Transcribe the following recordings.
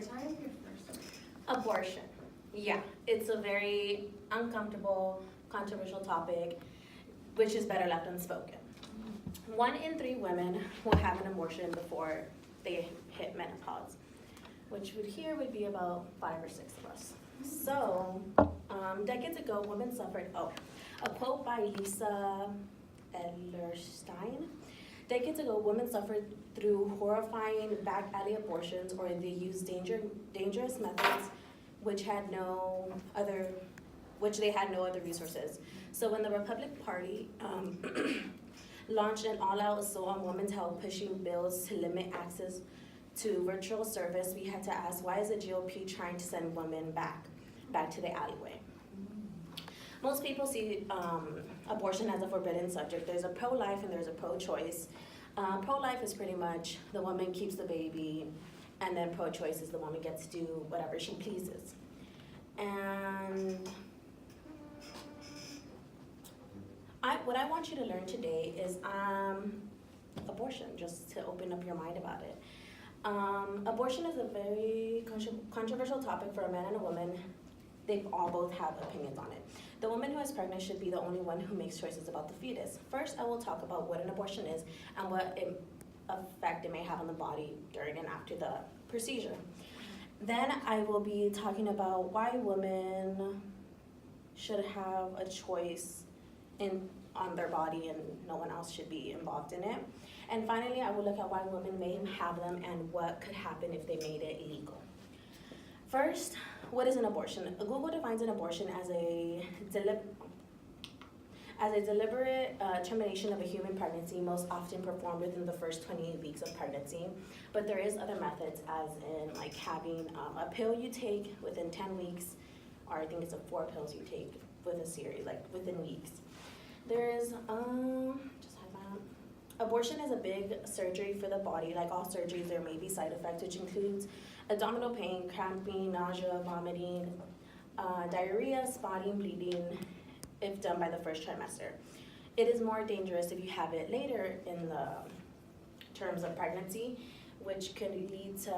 sorry, tell me your first one. Abortion. Yeah, it's a very uncomfortable, controversial topic, which is better left unspoken. 1 in 3 women will have an abortion before they hit menopause, which would be about 5 or 6 of us. So, decades ago, women suffered, a quote by Lisa Ellerstein. Decades ago, women suffered through horrifying back alley abortions, or they used dangerous methods which they had no other resources. So when the Republican Party launched an all-out assault on women's health, pushing bills to limit access to virtual service, we had to ask, why is the GOP trying to send women back to the alleyway? Most people see abortion as a forbidden subject. There's a pro-life and there's a pro-choice. Pro-life is pretty much the woman keeps the baby, and then pro-choice is the woman gets to do whatever she pleases. And what I want you to learn today is abortion, just to open up your mind about it. Abortion is a very controversial topic for a man and a woman. They both have opinions on it. The woman who is pregnant should be the only one who makes choices about the fetus. First, I will talk about what an abortion is and what effect it may have on the body during and after the procedure. Then I will be talking about why women should have a choice on their body and no one else should be involved in it. And finally, I will look at why women may have them and what could happen if they made it illegal. First, what is an abortion? Google defines an abortion as a deliberate termination of a human pregnancy, most often performed within the first 28 weeks of pregnancy. But there is other methods, as in like having a pill you take within 10 weeks, or I think it's 4 pills you take with a series, like within weeks. There is, abortion is a big surgery for the body. Like all surgeries, there may be side effects, which includes abdominal pain, cramping, nausea, vomiting, diarrhea, spotting, bleeding, if done by the first trimester. It is more dangerous if you have it later in the terms of pregnancy, which could lead to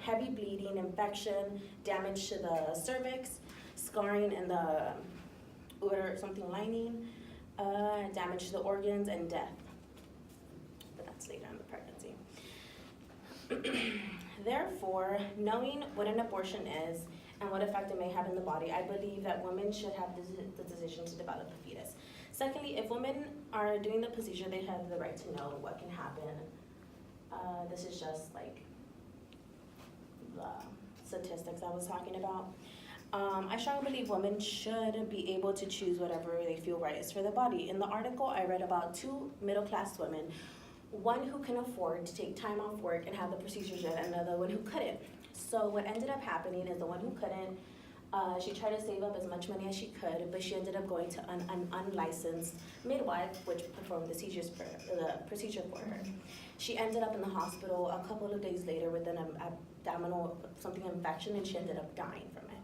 heavy bleeding, infection, damage to the cervix, scarring in the uter something lining, damage to the organs, and death. But that's later in the pregnancy. Therefore, knowing what an abortion is and what effect it may have in the body, I believe that women should have the decision to develop a fetus. Secondly, if women are doing the procedure, they have the right to know what can happen. This is just like the statistics I was talking about. I strongly believe women should be able to choose whatever they feel right is for their body. In the article, I read about 2 middle-class women, one who can afford to take time off work and have the procedures done, and another one who couldn't. So what ended up happening is the one who couldn't, she tried to save up as much money as she could, but she ended up going to an unlicensed midwife, which performed the procedure for her. She ended up in the hospital a couple of days later with an abdominal infection, and she ended up dying from it.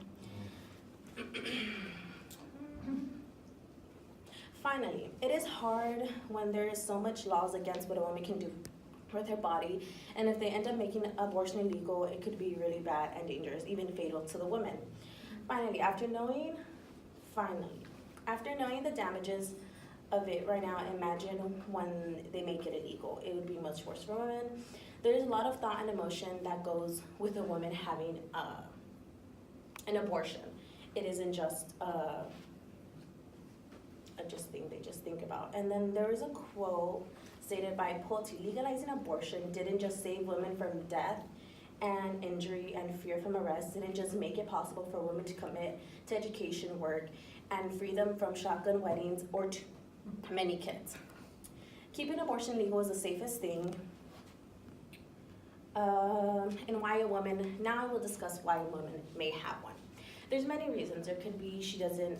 Finally, it is hard when there is so much laws against what a woman can do with her body, and if they end up making abortion illegal, it could be really bad and dangerous, even fatal to the woman. Finally, after knowing the damages of it right now, imagine when they make it illegal. It would be much worse for women. There's a lot of thought and emotion that goes with a woman having an abortion. It isn't just just thing they just think about. And then there is a quote stated by Pulte: legalizing abortion didn't just save women from death and injury and fear from arrest, didn't just make it possible for women to commit to education, work, and free them from shotgun weddings or too many kids. Keeping abortion legal is the safest thing. And why a woman, now I will discuss why a woman may have one. There's many reasons. There could be she doesn't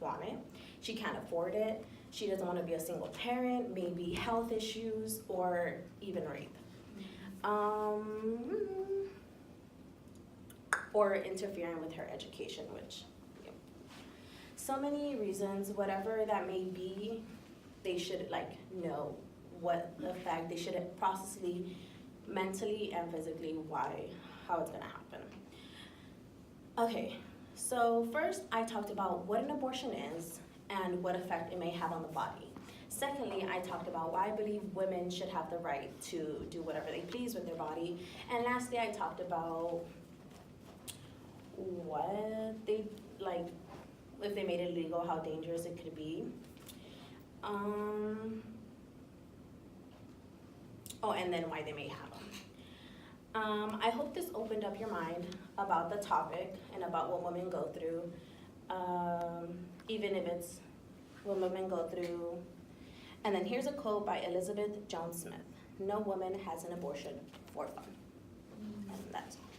want it, she can't afford it, she doesn't want to be a single parent, maybe health issues, or even rape. Or interfering with her education, which, so many reasons, whatever that may be, they should know what the fact, they should process mentally and physically why how it's gonna happen. Okay, so first I talked about what an abortion is and what effect it may have on the body. Secondly, I talked about why I believe women should have the right to do whatever they please with their body. And lastly, I talked about what they, like, if they made it illegal, how dangerous it could be. Oh, and then why they may have them. I hope this opened up your mind about the topic and about what women go through, even if it's what women go through. And then here's a quote by Elizabeth Jones Smith: "No woman has an abortion for fun." And that's all.